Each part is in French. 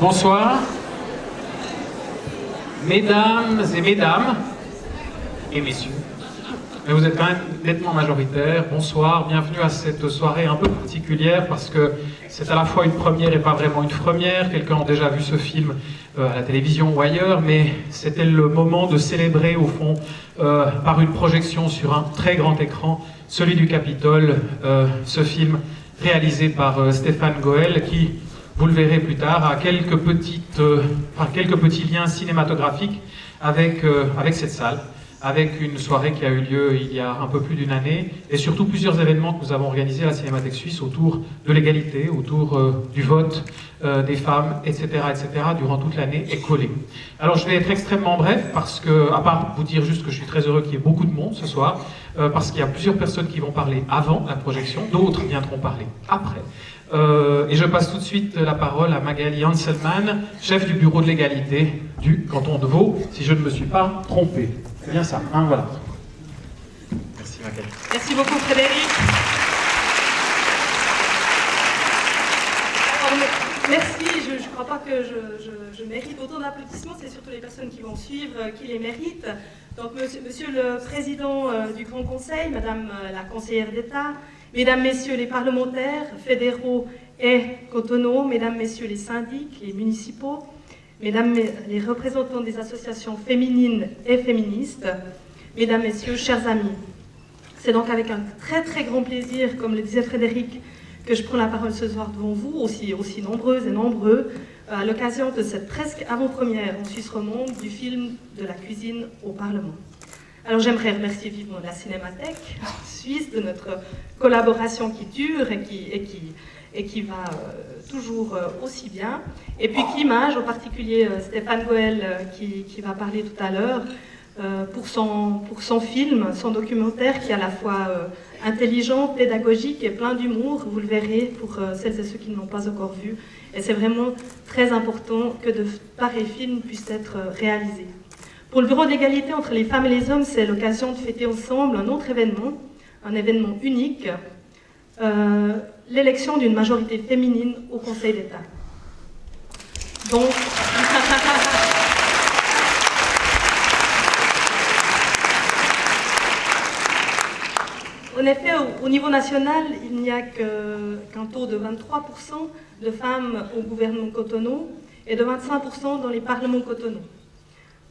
Bonsoir, mesdames et messieurs. Mais vous êtes quand même nettement majoritaires. Bonsoir, bienvenue à cette soirée un peu particulière parce que c'est à la fois une première et pas vraiment une première. Quelqu'un a déjà vu ce film à la télévision ou ailleurs, mais c'était le moment de célébrer au fond par une projection sur un très grand écran, celui du Capitole, ce film réalisé par Stéphane Goël qui, vous le verrez plus tard, a quelques petits liens cinématographiques avec cette salle, avec une soirée qui a eu lieu il y a un peu plus d'une année, et surtout plusieurs événements que nous avons organisés à la Cinémathèque Suisse autour de l'égalité, autour du vote des femmes, etc., durant toute l'année écoulée. Alors je vais être extrêmement bref, parce que, à part vous dire juste que je suis très heureux qu'il y ait beaucoup de monde ce soir, parce qu'il y a plusieurs personnes qui vont parler avant la projection, d'autres viendront parler après. Et je passe tout de suite la parole à Magali Hanselmann, chef du bureau de l'égalité du canton de Vaud, si je ne me suis pas trompé. C'est bien ça, hein, voilà. Merci Magali. Merci beaucoup Frédéric. Alors, merci, je ne crois pas que je mérite autant d'applaudissements, c'est surtout les personnes qui vont suivre qui les méritent. Donc monsieur le Président du Grand Conseil, Madame la Conseillère d'État, Mesdames, Messieurs les parlementaires, fédéraux et cantonaux, Mesdames, Messieurs les syndics, les municipaux, Mesdames les représentants des associations féminines et féministes, Mesdames, Messieurs, chers amis. C'est donc avec un très très grand plaisir, comme le disait Frédéric, que je prends la parole ce soir devant vous, aussi nombreuses et nombreux, à l'occasion de cette presque avant-première en Suisse romande du film De la cuisine au Parlement. Alors j'aimerais remercier vivement la Cinémathèque suisse de notre collaboration qui dure et qui va toujours aussi bien. Et puis Climage, en particulier Stéphane Goël qui va parler tout à l'heure, pour son film, son documentaire qui est à la fois intelligent, pédagogique et plein d'humour, vous le verrez pour celles et ceux qui ne l'ont pas encore vu. Et c'est vraiment très important que de pareils films puissent être réalisés. Pour le Bureau d'égalité entre les femmes et les hommes, c'est l'occasion de fêter ensemble un autre événement, un événement unique, l'élection d'une majorité féminine au Conseil d'État. Donc, en effet, au niveau national, il n'y a qu'un taux de 23% de femmes au gouvernement cotonneau et de 25% dans les parlements cotonneaux.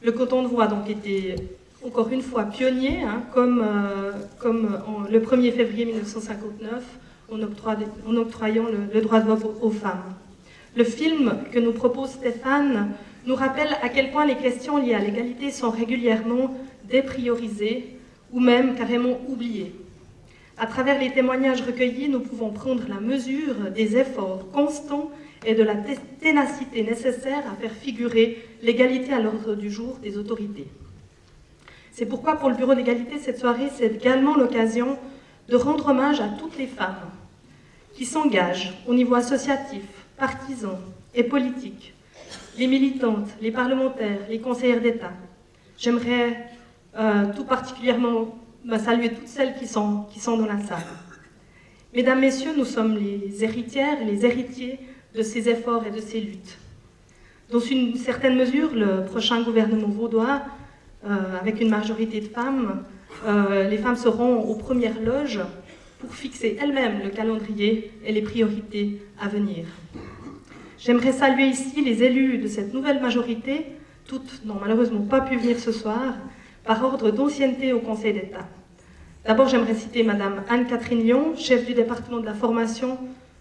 Le canton de Vaud a donc été, encore une fois, pionnier, hein, comme le 1er février 1959, en octroyant le droit de vote aux femmes. Le film que nous propose Stéphane nous rappelle à quel point les questions liées à l'égalité sont régulièrement dépriorisées ou même carrément oubliées. À travers les témoignages recueillis, nous pouvons prendre la mesure des efforts constants et de la ténacité nécessaire à faire figurer l'égalité à l'ordre du jour des autorités. C'est pourquoi pour le Bureau d'égalité, cette soirée, c'est également l'occasion de rendre hommage à toutes les femmes qui s'engagent au niveau associatif, partisan et politique, les militantes, les parlementaires, les conseillères d'État. J'aimerais tout particulièrement saluer toutes celles qui sont dans la salle. Mesdames, Messieurs, nous sommes les héritières et les héritiers de ces efforts et de ces luttes. Dans une certaine mesure, le prochain gouvernement vaudois, avec une majorité de femmes, les femmes seront aux premières loges pour fixer elles-mêmes le calendrier et les priorités à venir. J'aimerais saluer ici les élus de cette nouvelle majorité, toutes n'ont malheureusement pas pu venir ce soir, par ordre d'ancienneté au Conseil d'État. D'abord, j'aimerais citer Madame Anne-Catherine Lyon, chef du département de la formation,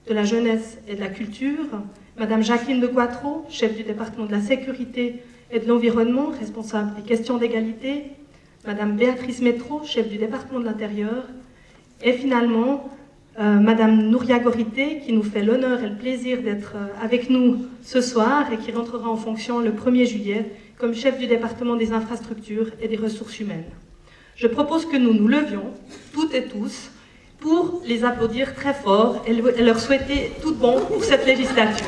de la jeunesse et de la culture, Madame Jacqueline de Quattro, chef du département de la sécurité et de l'environnement, responsable des questions d'égalité, Madame Béatrice Métro, chef du département de l'intérieur, et finalement, Madame Nouria Gorité, qui nous fait l'honneur et le plaisir d'être avec nous ce soir et qui rentrera en fonction le 1er juillet comme chef du département des infrastructures et des ressources humaines. Je propose que nous nous levions, toutes et tous, pour les applaudir très fort et leur souhaiter tout bon pour cette législature.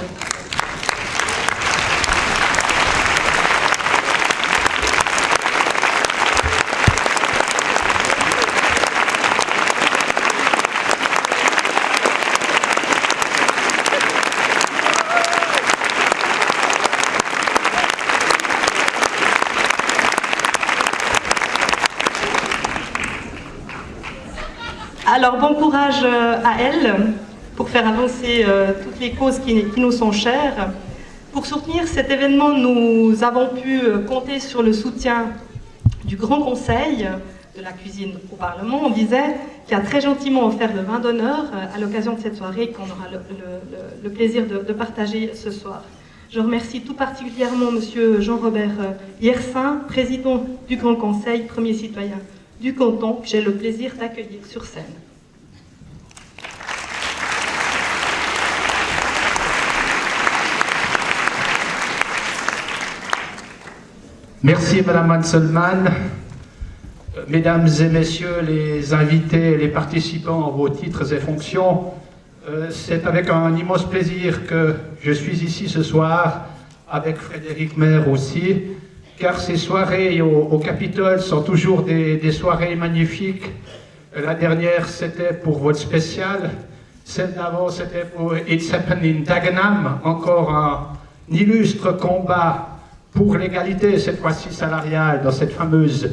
Alors bon courage à elle pour faire avancer toutes les causes qui nous sont chères. Pour soutenir cet événement, nous avons pu compter sur le soutien du Grand Conseil de la cuisine au Parlement, on disait, qui a très gentiment offert le vin d'honneur à l'occasion de cette soirée qu'on aura le plaisir de partager ce soir. Je remercie tout particulièrement M. Jean-Robert Yersin, président du Grand Conseil, premier citoyen du canton, que j'ai le plaisir d'accueillir sur scène. Merci Madame Hanselmann. Mesdames et messieurs les invités et les participants en vos titres et fonctions, c'est avec un immense plaisir que je suis ici ce soir, avec Frédéric Maire aussi, car ces soirées au Capitole sont toujours des soirées magnifiques. La dernière, c'était pour votre spécial. Celle d'avant, c'était pour It's Happening in Dagenham, encore un illustre combat pour l'égalité, cette fois-ci salariale, dans cette fameuse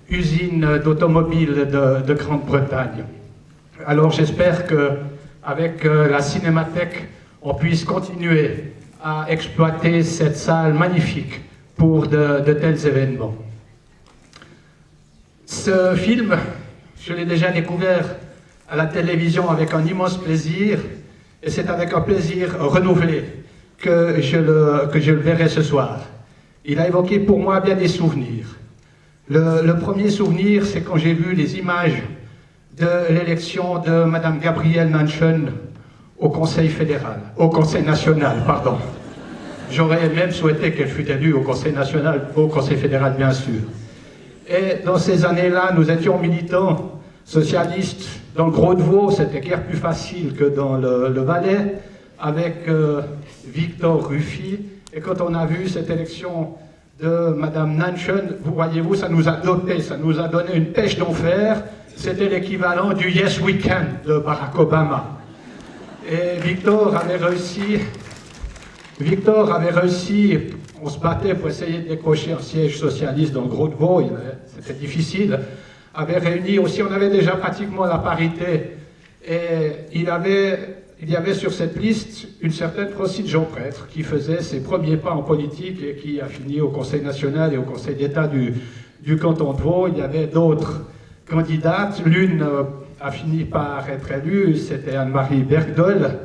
usine d'automobile de Grande-Bretagne. Alors j'espère qu'avec la Cinémathèque, on puisse continuer à exploiter cette salle magnifique pour de tels événements. Ce film, je l'ai déjà découvert à la télévision avec un immense plaisir, et c'est avec un plaisir renouvelé que je le verrai ce soir. Il a évoqué pour moi bien des souvenirs. Le premier souvenir, c'est quand j'ai vu les images de l'élection de Madame Gabrielle Nanchen au Conseil fédéral, au Conseil national, pardon. J'aurais même souhaité qu'elle fût élue au Conseil national, au Conseil fédéral, bien sûr. Et dans ces années-là, nous étions militants socialistes dans le Gros-de-Vaud, c'était guère plus facile que dans le Valais, avec Victor Ruffy. Et quand on a vu cette élection de Madame Nanchen, voyez-vous, ça nous a doté, ça nous a donné une pêche d'enfer. C'était l'équivalent du Yes We Can de Barack Obama. Et Victor avait réussi, on se battait pour essayer de décrocher un siège socialiste dans le Gros-de-Vaud, c'était difficile, avait réuni aussi, on avait déjà pratiquement la parité, et il y avait sur cette liste une certaine Francine Jean-Prêtre qui faisait ses premiers pas en politique et qui a fini au Conseil national et au Conseil d'État du canton de Vaud. Il y avait d'autres candidates, l'une a fini par être élue, c'était Anne-Marie Bergdol,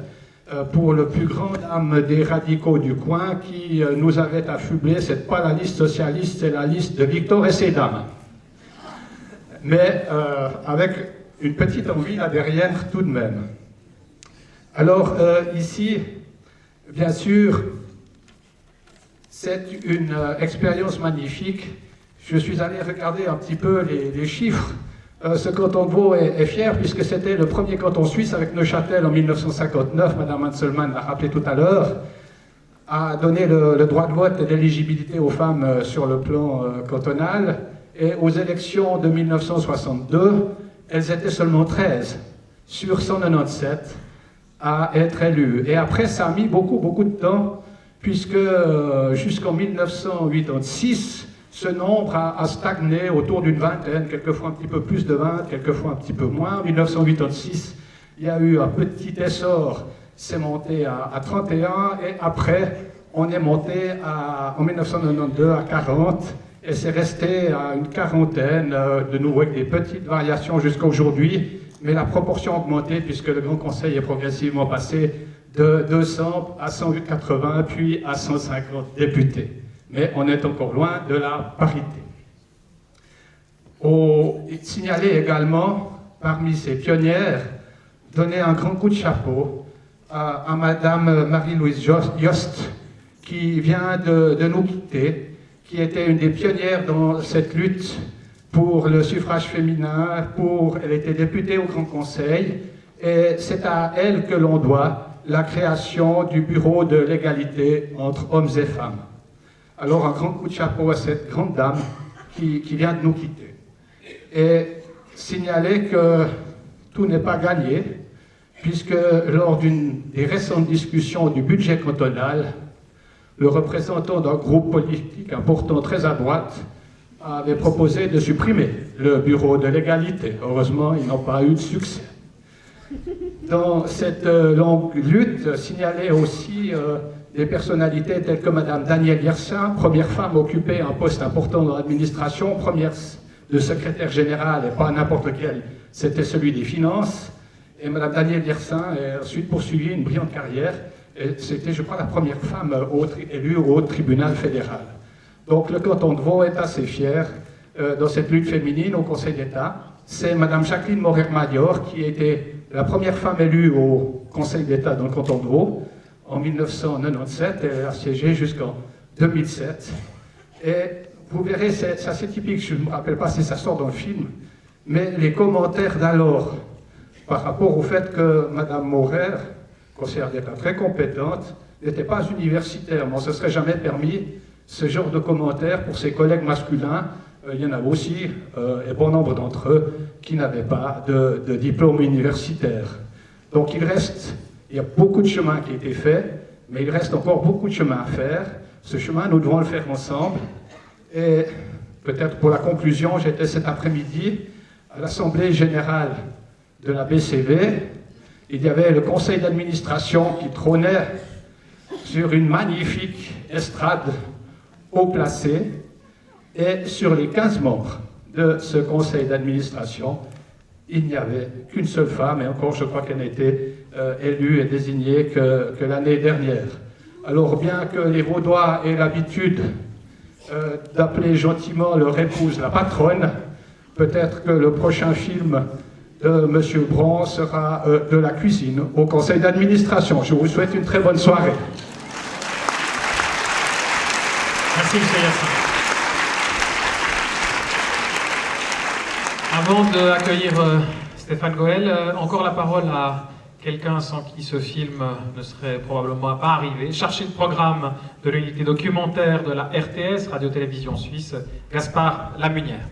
pour le plus grand âme des radicaux du coin qui nous avait affublé, c'est pas la liste socialiste, c'est la liste de Victor et ses dames. Mais avec une petite envie là derrière tout de même. Alors ici, bien sûr, c'est une expérience magnifique. Je suis allé regarder un petit peu les chiffres. Ce canton de Vaud est fier puisque c'était le premier canton suisse avec Neuchâtel en 1959, Madame Hanselmann l'a rappelé tout à l'heure, a donné le droit de vote et l'éligibilité aux femmes sur le plan cantonal. Et aux élections de 1962, elles étaient seulement 13 sur 197 à être élues. Et après, ça a mis beaucoup de temps, puisque jusqu'en 1986, ce nombre a stagné autour d'une vingtaine, quelquefois un petit peu plus de 20, quelquefois un petit peu moins. En 1986, il y a eu un petit essor, c'est monté à 31, et après, on est monté en 1992 à 40, et c'est resté à une quarantaine, de nouveau avec des petites variations jusqu'à aujourd'hui, mais la proportion a augmenté puisque le Grand Conseil est progressivement passé de 200 à 180, puis à 150 députés. Mais on est encore loin de la parité. Signaler également, parmi ces pionnières, donner un grand coup de chapeau à Madame Marie-Louise Yost, qui vient de nous quitter, qui était une des pionnières dans cette lutte pour le suffrage féminin, elle était députée au Grand Conseil, et c'est à elle que l'on doit la création du Bureau de l'égalité entre hommes et femmes. Alors un grand coup de chapeau à cette grande dame qui vient de nous quitter. Et signaler que tout n'est pas gagné, puisque lors des récentes discussions du budget cantonal, le représentant d'un groupe politique important très à droite avait proposé de supprimer le bureau de l'égalité. Heureusement, ils n'ont pas eu de succès. Dans cette longue lutte, signaler aussi des personnalités telles que Madame Danielle Yersin, première femme occupée un poste important dans l'administration, première de secrétaire général et pas n'importe lequel, c'était celui des finances. Et Madame Danielle Yersin a ensuite poursuivi une brillante carrière. C'était, je crois, la première femme élue au haut tribunal fédéral. Donc le canton de Vaud est assez fier dans cette lutte féminine au Conseil d'État. C'est Madame Jacqueline Morer-Madior qui était la première femme élue au Conseil d'État dans le canton de Vaud en 1997. Elle a siégé jusqu'en 2007. Et vous verrez, c'est assez typique, je ne me rappelle pas si ça sort dans le film, mais les commentaires d'alors par rapport au fait que Madame Morer, conseillère d'État très compétente, n'était pas universitaire. Mais on ne se serait jamais permis ce genre de commentaires pour ses collègues masculins. Il y en a aussi, et bon nombre d'entre eux, qui n'avaient pas de diplôme universitaire. Donc il y a beaucoup de chemin qui a été fait, mais il reste encore beaucoup de chemin à faire. Ce chemin, nous devons le faire ensemble. Et peut-être pour la conclusion, j'étais cet après-midi à l'Assemblée générale de la BCV. Il y avait le conseil d'administration qui trônait sur une magnifique estrade haut placée. Et sur les 15 membres de ce conseil d'administration, il n'y avait qu'une seule femme, et encore je crois qu'elle n'a été élue et désignée que l'année dernière. Alors bien que les Vaudois aient l'habitude d'appeler gentiment leur épouse la patronne, peut-être que le prochain film de M. Bron sera de la cuisine au conseil d'administration. Je vous souhaite une très bonne soirée. Merci, M. Yersin. Avant d'accueillir Stéphane Goël, encore la parole à quelqu'un sans qui ce film ne serait probablement pas arrivé. Chargé de programme de l'unité documentaire de la RTS, Radio-Télévision Suisse, Gaspard Lamunière.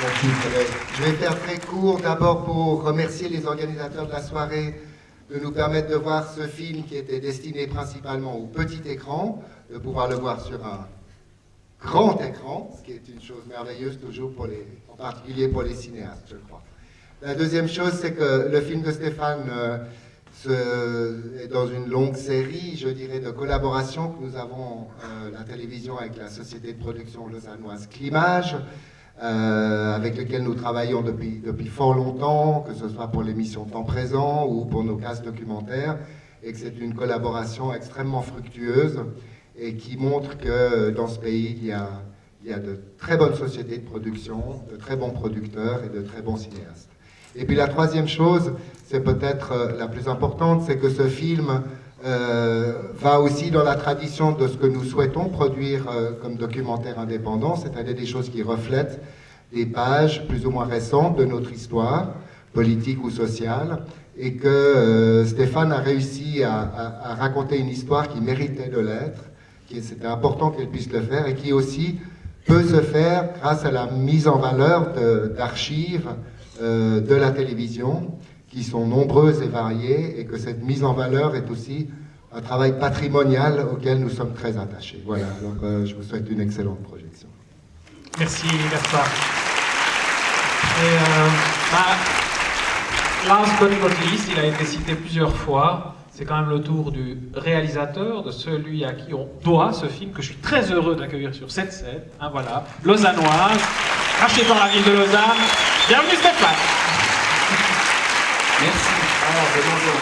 Merci Frédéric. Je vais faire très court d'abord pour remercier les organisateurs de la soirée de nous permettre de voir ce film qui était destiné principalement au petit écran, de pouvoir le voir sur un grand écran, ce qui est une chose merveilleuse toujours en particulier pour les cinéastes, je crois. La deuxième chose, c'est que le film de Stéphane est dans une longue série, je dirais, de collaborations que nous avons, la télévision avec la société de production lausannoise Climage, avec lequel nous travaillons depuis fort longtemps, que ce soit pour l'émission Temps Présent ou pour nos cases documentaires, et que c'est une collaboration extrêmement fructueuse et qui montre que dans ce pays, il y a de très bonnes sociétés de production, de très bons producteurs et de très bons cinéastes. Et puis la troisième chose, c'est peut-être la plus importante, c'est que ce film va aussi dans la tradition de ce que nous souhaitons produire comme documentaire indépendant, c'est-à-dire des choses qui reflètent des pages plus ou moins récentes de notre histoire, politique ou sociale, et que Stéphane a réussi à raconter une histoire qui méritait de l'être, c'était important qu'elle puisse le faire, et qui aussi peut se faire grâce à la mise en valeur d'archives de la télévision, qui sont nombreuses et variées, et que cette mise en valeur est aussi un travail patrimonial auquel nous sommes très attachés. Voilà, donc je vous souhaite une excellente projection. Merci, Gaspard. Et last but not least, il a été cité plusieurs fois. C'est quand même le tour du réalisateur, de celui à qui on doit ce film, que je suis très heureux d'accueillir sur cette scène. Hein, voilà, lausannoise, rachetée dans la ville de Lausanne. Bienvenue Stéphane. Merci. Alors, bonjour.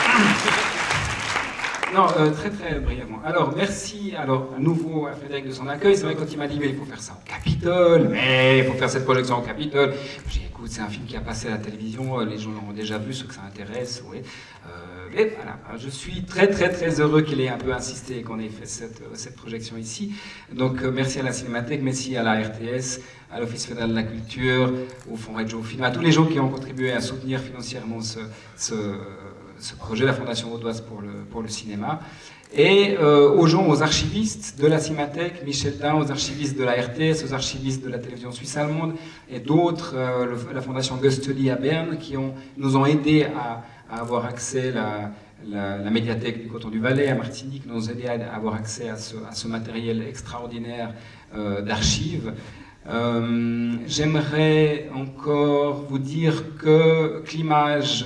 Non, très très brièvement. Alors, merci à nouveau à Frédéric de son accueil. C'est vrai, quand il m'a dit, mais il faut faire ça au Capitole, mais il faut faire cette projection au Capitole. J'ai dit, écoute, c'est un film qui a passé à la télévision, les gens l'ont déjà vu, ceux que ça intéresse, oui. Et voilà, je suis très très très heureux qu'il ait un peu insisté et qu'on ait fait cette projection ici. Donc merci à la Cinémathèque, merci à la RTS, à l'Office fédéral de la culture, au Fonds Reggio Film, à tous les gens qui ont contribué à soutenir financièrement ce projet, la Fondation vaudoise pour le cinéma. Et aux gens, aux archivistes de la Cinémathèque, Michel Dain, aux archivistes de la RTS, aux archivistes de la télévision suisse allemande et d'autres, la Fondation Gösteli à Berne, qui nous ont aidés à avoir accès à la médiathèque du Coton du Valais, à Martinique, nous ont aidés à avoir accès à ce matériel extraordinaire d'archives. J'aimerais encore vous dire que Climage,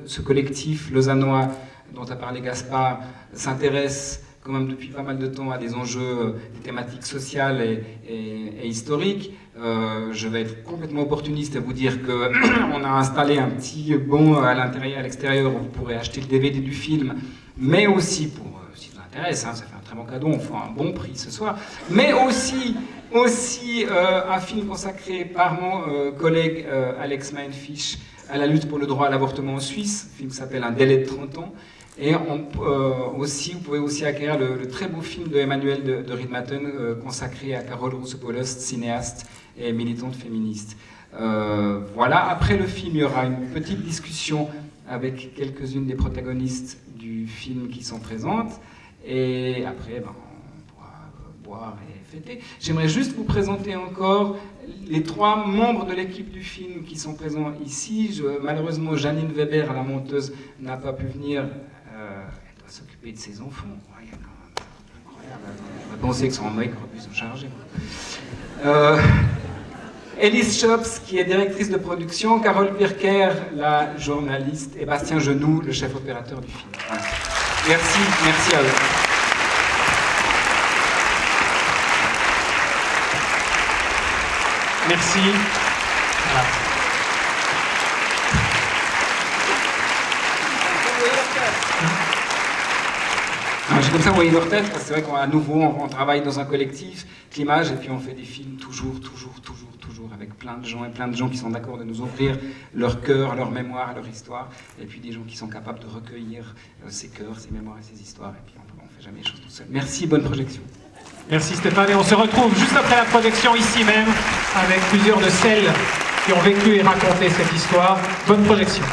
ce collectif lausannois dont a parlé Gaspard, s'intéresse quand même depuis pas mal de temps à des enjeux, des thématiques sociales et historiques. Je vais être complètement opportuniste et vous dire qu'on a installé un petit banc à l'intérieur, à l'extérieur, où vous pourrez acheter le DVD du film, mais aussi pour, si ça vous intéresse, hein, ça fait un très bon cadeau, on fait un bon prix ce soir, mais aussi un film consacré par mon collègue Alex Mainfish à la lutte pour le droit à l'avortement en Suisse, un film qui s'appelle Un délai de 30 ans. Et vous pouvez aussi acquérir le très beau film de Emmanuel de Riedmatten consacré à Carole Roussopoulos, cinéaste et militante féministe. Voilà, après le film, il y aura une petite discussion avec quelques-unes des protagonistes du film qui sont présentes. Et après, on pourra boire et fêter. J'aimerais juste vous présenter encore les 3 membres de l'équipe du film qui sont présents ici. Malheureusement, Janine Weber, la monteuse, n'a pas pu venir. Elle doit s'occuper de ses enfants. Ouais, incroyable. On va penser que son mec aurait pu s'en charger. Elise Schops, qui est directrice de production, Carole Pirker, la journaliste, et Bastien Genoux, le chef opérateur du film. Voilà. Merci à eux. Merci. Voilà. J'ai comme ça envoyé leur tête, parce que c'est vrai qu'à nouveau, on travaille dans un collectif, Climage, et puis on fait des films toujours, avec plein de gens qui sont d'accord de nous ouvrir leur cœur, leur mémoire, leur histoire, et puis des gens qui sont capables de recueillir ces cœurs, ces mémoires et ces histoires, et puis on ne fait jamais les choses tout seul. Merci, bonne projection. Merci Stéphane, et on se retrouve juste après la projection ici même, avec plusieurs de celles qui ont vécu et raconté cette histoire. Bonne projection.